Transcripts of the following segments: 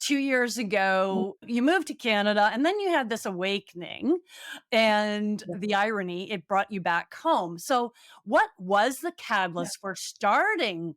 2 years ago, you moved to Canada and then you had this awakening. And Yeah. the irony, it brought you back home. So, what was the Yeah. catalyst for starting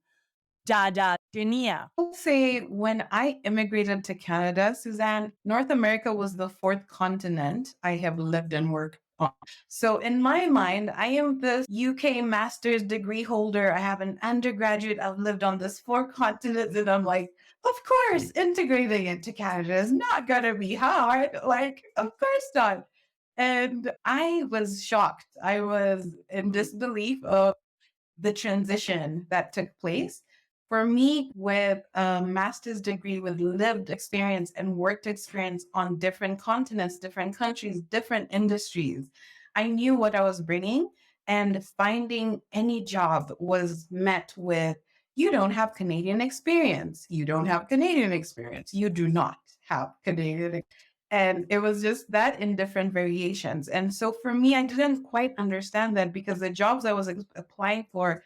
Dada Dunia? I'll say when I immigrated to Canada, Suzanne, North America was the fourth continent I have lived and worked on. So in my mind, I am this UK master's degree holder. I have an undergraduate. I've lived on this four continents. And I'm like, of course, integrating into Canada is not going to be hard. Like, of course not. And I was shocked. I was in disbelief of the transition that took place. For me, with a master's degree with lived experience and worked experience on different continents, different countries, different industries, I knew what I was bringing. And finding any job was met with, you don't have Canadian experience. You don't have Canadian experience. You do not have Canadian. And it was just that in different variations. And so for me, I didn't quite understand that because the jobs I was applying for,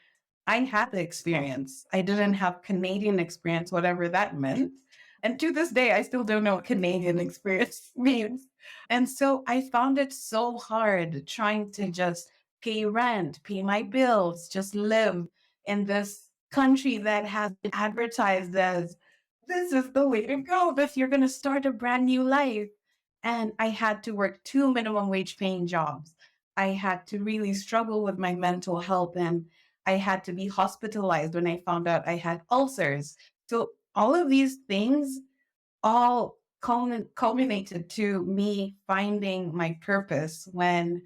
I had the experience. I didn't have Canadian experience, whatever that meant. And to this day, I still don't know what Canadian experience means. And so I found it so hard trying to just pay rent, pay my bills, just live in this country that has been advertised as this is the way to go if you're going to start a brand new life. And I had to work two minimum wage paying jobs. I had to really struggle with my mental health, and I had to be hospitalized when I found out I had ulcers. So all of these things all culminated to me finding my purpose when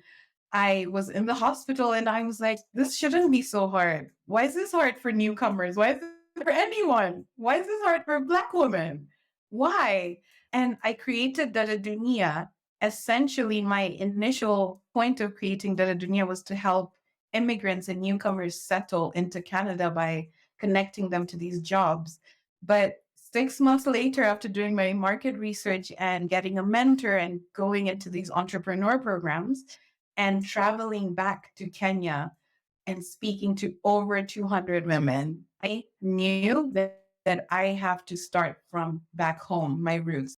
I was in the hospital and I was like, this shouldn't be so hard. Why is this hard for newcomers? Why is it for anyone? Why is this hard for Black women? Why? And I created Dada Dunia. Essentially, my initial point of creating Dada Dunia was to help immigrants and newcomers settle into Canada by connecting them to these jobs. But 6 months later, after doing my market research and getting a mentor and going into these entrepreneur programs and traveling back to Kenya and speaking to over 200 women, I knew that I have to start from back home, my roots.